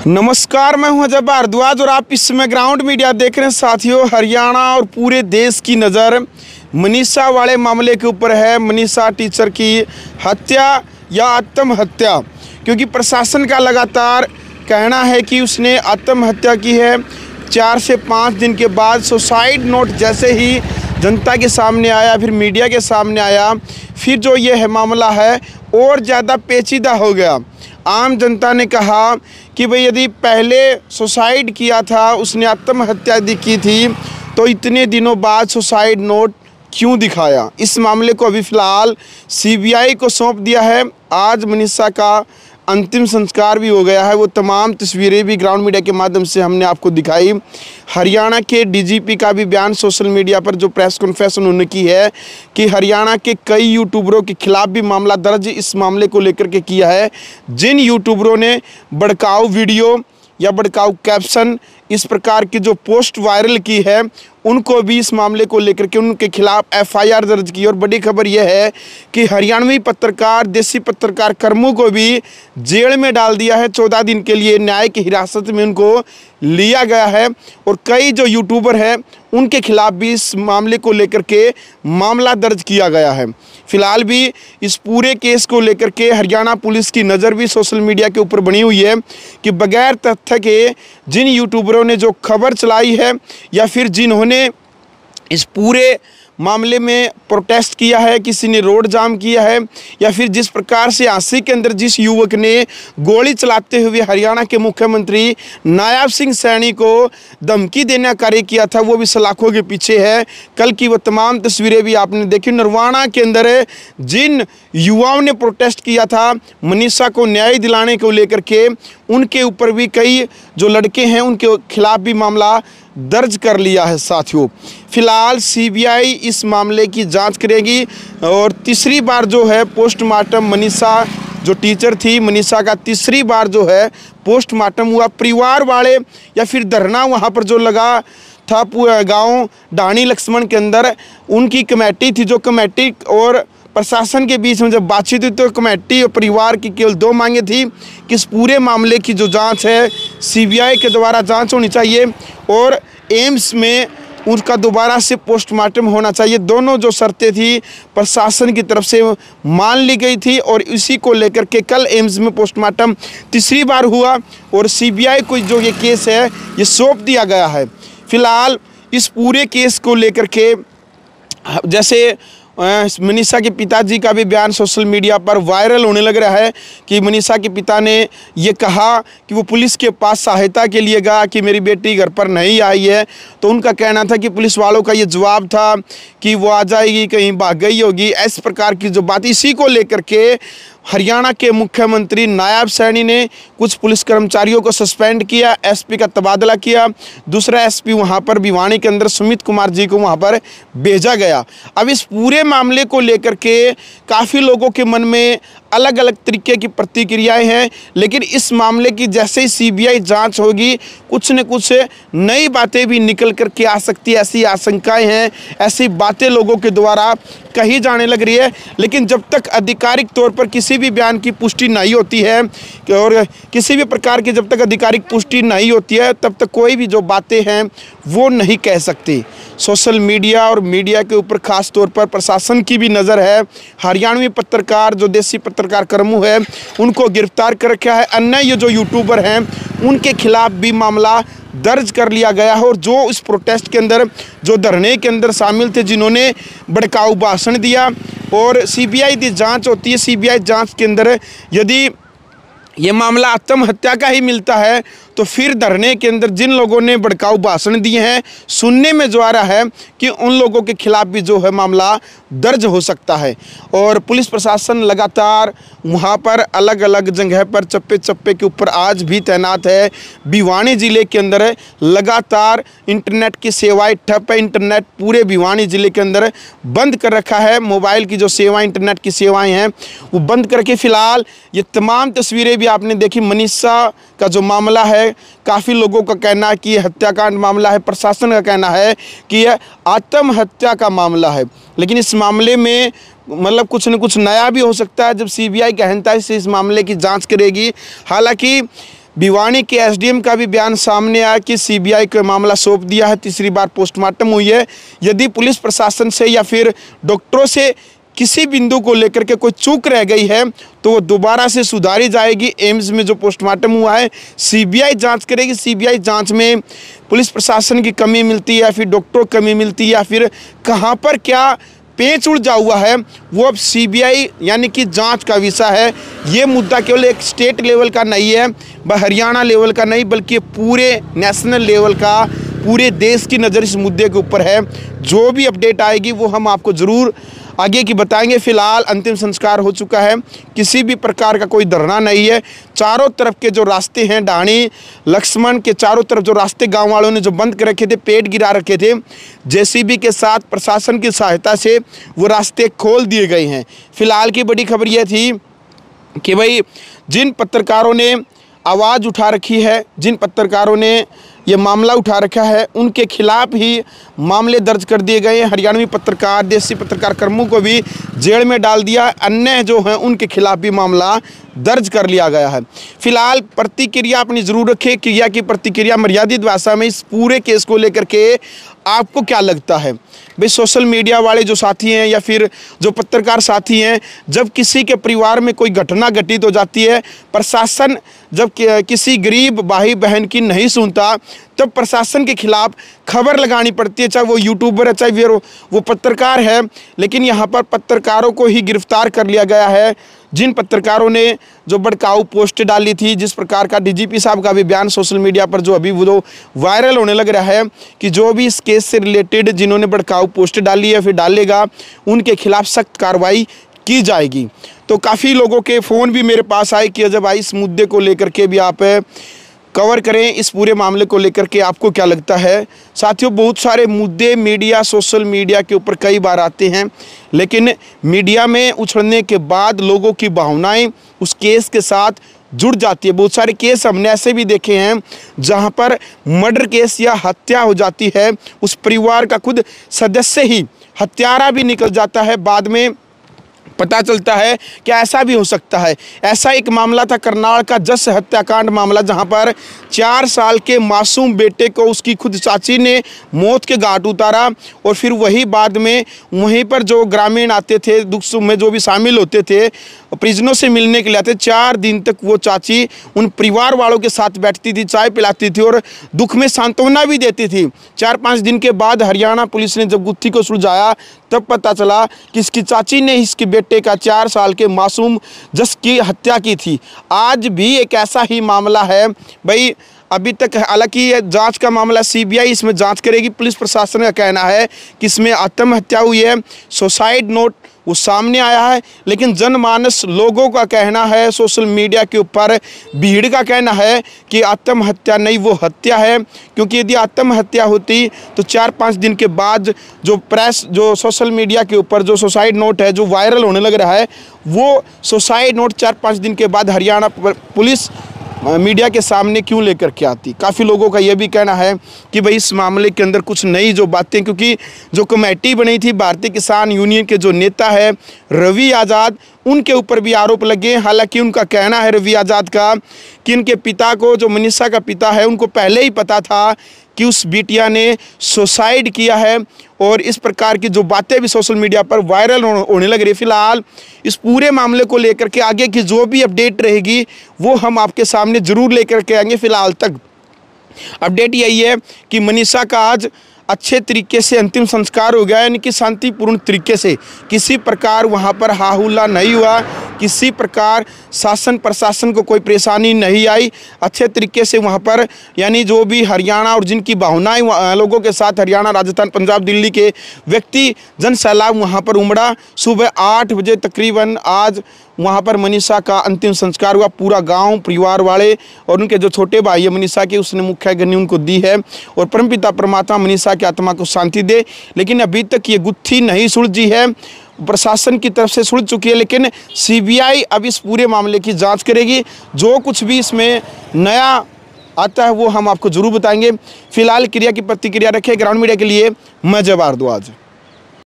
नमस्कार, मैं हूं अजय भारद्वाज और आप इस समय ग्राउंड मीडिया देख रहे हैं। साथियों, हरियाणा और पूरे देश की नज़र मनीषा वाले मामले के ऊपर है। मनीषा टीचर की हत्या या आत्महत्या, क्योंकि प्रशासन का लगातार कहना है कि उसने आत्महत्या की है। 4 से 5 दिन के बाद सुसाइड नोट जैसे ही जनता के सामने आया, फिर मीडिया के सामने आया, फिर जो ये है मामला है और ज़्यादा पेचीदा हो गया। आम जनता ने कहा कि भाई यदि पहले सुसाइड किया था, उसने आत्महत्या की थी, तो इतने दिनों बाद सुसाइड नोट क्यों दिखाया। इस मामले को अभी फ़िलहाल सीबीआई को सौंप दिया है। आज मनीषा का अंतिम संस्कार भी हो गया है। वो तमाम तस्वीरें भी ग्राउंड मीडिया के माध्यम से हमने आपको दिखाई। हरियाणा के डीजीपी का भी बयान सोशल मीडिया पर जो प्रेस कॉन्फ्रेंस उन्होंने की है कि हरियाणा के कई यूट्यूबरों के खिलाफ भी मामला दर्ज इस मामले को लेकर के किया है। जिन यूट्यूबरों ने भड़काऊ वीडियो या भड़काऊ कैप्शन इस प्रकार की जो पोस्ट वायरल की है, उनको भी इस मामले को लेकर के उनके खिलाफ एफआईआर दर्ज की। और बड़ी खबर यह है कि हरियाणवी पत्रकार, देसी पत्रकार कर्मों को भी जेल में डाल दिया है। 14 दिन के लिए न्याय की हिरासत में उनको लिया गया है। और कई जो यूट्यूबर हैं उनके खिलाफ भी इस मामले को लेकर के मामला दर्ज किया गया है। फिलहाल भी इस पूरे केस को लेकर के हरियाणा पुलिस की नज़र भी सोशल मीडिया के ऊपर बनी हुई है कि बगैर तथ्य के जिन यूट्यूबरों ने जो खबर चलाई है या फिर जिन्होंने इस पूरे मामले में प्रोटेस्ट किया है, किसी ने रोड जाम किया है, या फिर जिस प्रकार से झांसी के अंदर जिस युवक ने गोली चलाते हुए हरियाणा के मुख्यमंत्री नायब सिंह सैनी को धमकी देने का कार्य किया था, वो भी सलाखों के पीछे है। कल की वो तमाम तस्वीरें भी आपने देखी। नरवाना के अंदर जिन युवाओं ने प्रोटेस्ट किया था मनीषा को न्याय दिलाने को लेकर के, उनके ऊपर भी कई जो लड़के हैं उनके खिलाफ भी मामला दर्ज कर लिया है। साथियों, फिलहाल सीबीआई इस मामले की जांच करेगी और तीसरी बार जो है पोस्टमार्टम, मनीषा जो टीचर थी, मनीषा का तीसरी बार जो है पोस्टमार्टम हुआ। परिवार वाले या फिर धरना वहाँ पर जो लगा था गांव डाणी लक्ष्मण के अंदर, उनकी कमेटी थी। जो कमेटी और प्रशासन के बीच में जब बातचीत हुई तो कमेटी और परिवार की केवल 2 मांगे थी कि इस पूरे मामले की जो जांच है सीबीआई के द्वारा जांच होनी चाहिए और एम्स में उसका दोबारा से पोस्टमार्टम होना चाहिए। दोनों जो शर्तें थी प्रशासन की तरफ से मान ली गई थी और इसी को लेकर के कल एम्स में पोस्टमार्टम तीसरी बार हुआ और सीबीआई को जो ये केस है ये सौंप दिया गया है। फिलहाल इस पूरे केस को लेकर के जैसे मनीषा के पिताजी का भी बयान सोशल मीडिया पर वायरल होने लग रहा है कि मनीषा के पिता ने ये कहा कि वो पुलिस के पास सहायता के लिए गया कि मेरी बेटी घर पर नहीं आई है, तो उनका कहना था कि पुलिस वालों का ये जवाब था कि वो आ जाएगी, कहीं भाग गई होगी। इस प्रकार की जो बात, इसी को लेकर के हरियाणा के मुख्यमंत्री नायब सैनी ने कुछ पुलिस कर्मचारियों को सस्पेंड किया, एसपी का तबादला किया। दूसरा एसपी वहां पर भिवानी के अंदर सुमित कुमार जी को वहां पर भेजा गया। अब इस पूरे मामले को लेकर के काफ़ी लोगों के मन में अलग अलग तरीके की प्रतिक्रियाएं हैं, लेकिन इस मामले की जैसे ही सीबीआई जांच होगी कुछ न कुछ नई बातें भी निकल कर के आ सकती है, ऐसी आशंकाएं हैं, ऐसी बातें लोगों के द्वारा कही जाने लग रही है। लेकिन जब तक आधिकारिक तौर पर किसी भी बयान की पुष्टि नहीं होती है और किसी भी प्रकार की जब तक आधिकारिक पुष्टि नहीं होती है, तब तक कोई भी जो बातें हैं वो नहीं कह सकती। सोशल मीडिया और मीडिया के ऊपर खास तौर पर प्रशासन की भी नज़र है। हरियाणवी पत्रकार, जो देसी पत्रकार कर्मू है, उनको गिरफ्तार कर रखा है। अन्य ये जो यूट्यूबर हैं उनके खिलाफ भी मामला दर्ज कर लिया गया है। और जो इस प्रोटेस्ट के अंदर, जो धरने के अंदर शामिल थे, जिन्होंने भड़काऊ भाषण दिया, और सीबीआई की जांच होती है। सीबीआई जांच के अंदर यदि ये मामला आत्महत्या का ही मिलता है तो फिर धरने के अंदर जिन लोगों ने भड़काऊ भाषण दिए हैं, सुनने में जो आ रहा है कि उन लोगों के खिलाफ भी जो है मामला दर्ज हो सकता है। और पुलिस प्रशासन लगातार वहाँ पर अलग अलग जगह पर चप्पे चप्पे के ऊपर आज भी तैनात है। भिवानी ज़िले के अंदर लगातार इंटरनेट की सेवाएं ठप है। इंटरनेट पूरे भिवानी ज़िले के अंदर बंद कर रखा है। मोबाइल की जो सेवाएं, इंटरनेट की सेवाएं हैं वो बंद करके फिलहाल ये तमाम तस्वीरें भी आपने देखी। मनीषा का जो मामला है, काफ़ी लोगों का कहना है कि ये हत्याकांड मामला है, प्रशासन का कहना है कि यह आत्महत्या का मामला है। लेकिन इस मामले में मतलब कुछ न कुछ नया भी हो सकता है जब सीबीआई गहनता से इस मामले की जांच करेगी। हालांकि भिवानी के एसडीएम का भी बयान सामने आया कि सीबीआई को मामला सौंप दिया है। तीसरी बार पोस्टमार्टम हुई है। यदि पुलिस प्रशासन से या फिर डॉक्टरों से किसी बिंदु को लेकर के कोई चूक रह गई है तो वो दोबारा से सुधारी जाएगी। एम्स में जो पोस्टमार्टम हुआ है सीबीआई जांच करेगी। सीबीआई जांच में पुलिस प्रशासन की कमी मिलती है या फिर डॉक्टरों की कमी मिलती है या फिर कहाँ पर क्या पेच उलझा हुआ है वो अब सीबीआई यानी कि जांच का विषय है। ये मुद्दा केवल एक स्टेट लेवल का नहीं है, हरियाणा लेवल का नहीं, बल्कि पूरे नेशनल लेवल का, पूरे देश की नज़र इस मुद्दे के ऊपर है। जो भी अपडेट आएगी वो हम आपको ज़रूर आगे की बताएंगे। फिलहाल अंतिम संस्कार हो चुका है, किसी भी प्रकार का कोई धरना नहीं है। चारों तरफ के जो रास्ते हैं, ढाणी लक्ष्मण के चारों तरफ जो रास्ते गांव वालों ने जो बंद कर रखे थे, पेड़ गिरा रखे थे, जेसीबी के साथ प्रशासन की सहायता से वो रास्ते खोल दिए गए हैं। फिलहाल की बड़ी खबर यह थी कि भाई जिन पत्रकारों ने आवाज़ उठा रखी है, जिन पत्रकारों ने ये मामला उठा रखा है, उनके खिलाफ ही मामले दर्ज कर दिए गए हैं। हरियाणवी पत्रकार, देसी पत्रकार कर्मियों को भी जेल में डाल दिया। अन्य जो हैं उनके खिलाफ भी मामला दर्ज कर लिया गया है। फिलहाल प्रतिक्रिया अपनी ज़रूर रखें। क्रिया की प्रतिक्रिया मर्यादित भाषा में इस पूरे केस को लेकर के आपको क्या लगता है? भाई सोशल मीडिया वाले जो साथी हैं या फिर जो पत्रकार साथी हैं, जब किसी के परिवार में कोई घटना घटित हो जाती है, प्रशासन जब किसी गरीब भाई बहन की नहीं सुनता तब प्रशासन के खिलाफ खबर लगानी पड़ती है, चाहे वो यूट्यूबर है चाहे वो पत्रकार है। लेकिन यहाँ पर पत्रकारों को ही गिरफ्तार कर लिया गया है। जिन पत्रकारों ने जो भड़काऊ पोस्ट डाली थी, जिस प्रकार का डीजीपी साहब का भी बयान सोशल मीडिया पर जो अभी वो वायरल होने लग रहा है कि जो भी इस केस से रिलेटेड जिन्होंने भड़काऊ पोस्ट डाली है फिर डालेगा, उनके खिलाफ सख्त कार्रवाई की जाएगी। तो काफ़ी लोगों के फ़ोन भी मेरे पास आए कि जब आई इस मुद्दे को लेकर के भी आप कवर करें, इस पूरे मामले को लेकर के आपको क्या लगता है? साथियों, बहुत सारे मुद्दे मीडिया, सोशल मीडिया के ऊपर कई बार आते हैं, लेकिन मीडिया में उछलने के बाद लोगों की भावनाएं उस केस के साथ जुड़ जाती है। बहुत सारे केस हमने ऐसे भी देखे हैं जहां पर मर्डर केस या हत्या हो जाती है, उस परिवार का खुद सदस्य ही हत्यारा भी निकल जाता है। बाद में पता चलता है कि ऐसा भी हो सकता है। ऐसा एक मामला था करनाल का जस हत्याकांड मामला, जहां पर 4 साल के मासूम बेटे को उसकी खुद चाची ने मौत के घाट उतारा और फिर वही बाद में वहीं पर जो ग्रामीण आते थे, दुख सुख में जो भी शामिल होते थे, परिजनों से मिलने के लिए आते, 4 दिन तक वो चाची उन परिवार वालों के साथ बैठती थी, चाय पिलाती थी और दुख में सांत्वना भी देती थी। 4-5 दिन के बाद हरियाणा पुलिस ने जब गुत्थी को सुलझाया तब पता चला कि इसकी चाची ने इसके बेटे का 4 साल के मासूम जस की हत्या की थी। आज भी एक ऐसा ही मामला है भाई। अभी तक हालांकि ये जांच का मामला सीबीआई इसमें जांच करेगी। पुलिस प्रशासन का कहना है कि इसमें आत्महत्या हुई है, सुसाइड नोट वो सामने आया है, लेकिन जनमानस लोगों का कहना है, सोशल मीडिया के ऊपर भीड़ का कहना है कि आत्महत्या नहीं, वो हत्या है। क्योंकि यदि आत्महत्या होती तो 4-5 दिन के बाद जो प्रेस, जो सोशल मीडिया के ऊपर जो सुसाइड नोट है जो वायरल होने लग रहा है, वो सुसाइड नोट 4-5 दिन के बाद हरियाणा पुलिस मीडिया के सामने क्यों लेकर के आती। काफ़ी लोगों का यह भी कहना है कि भाई इस मामले के अंदर कुछ नई जो बातें, क्योंकि जो कमेटी बनी थी भारतीय किसान यूनियन के जो नेता है रवि आज़ाद, उनके ऊपर भी आरोप लगे। हालांकि उनका कहना है रवि आज़ाद का कि इनके पिता को, जो मनीषा का पिता है, उनको पहले ही पता था कि उस बिटिया ने सुसाइड किया है और इस प्रकार की जो बातें भी सोशल मीडिया पर वायरल होने लग रही। फिलहाल इस पूरे मामले को लेकर के आगे की जो भी अपडेट रहेगी वो हम आपके सामने ज़रूर लेकर के आएंगे। फिलहाल तक अपडेट यही है कि मनीषा का आज अच्छे तरीके से अंतिम संस्कार हो गया, यानी कि शांतिपूर्ण तरीके से, किसी प्रकार वहाँ पर हाहुल्ला नहीं हुआ, किसी प्रकार शासन प्रशासन को कोई परेशानी नहीं आई। अच्छे तरीके से वहाँ पर यानी जो भी हरियाणा और जिनकी भावनाएं लोगों के साथ, हरियाणा, राजस्थान, पंजाब, दिल्ली के व्यक्ति जन सैलाब वहाँ पर उमड़ा। सुबह 8 बजे तकरीबन आज वहाँ पर मनीषा का अंतिम संस्कार हुआ। पूरा गांव, परिवार वाले और उनके जो छोटे भाई है मनीषा के, उसने मुख्य अग्नि उनको दी है और परमपिता परमात्मा मनीषा की आत्मा को शांति दे। लेकिन अभी तक ये गुत्थी नहीं सुलझी है, प्रशासन की तरफ से सुलझ चुकी है, लेकिन सीबीआई अब इस पूरे मामले की जांच करेगी। जो कुछ भी इसमें नया आता है वो हम आपको जरूर बताएंगे। फिलहाल क्रिया की प्रतिक्रिया रखें। ग्राउंड मीडिया के लिए मैं जय भारद्वाज।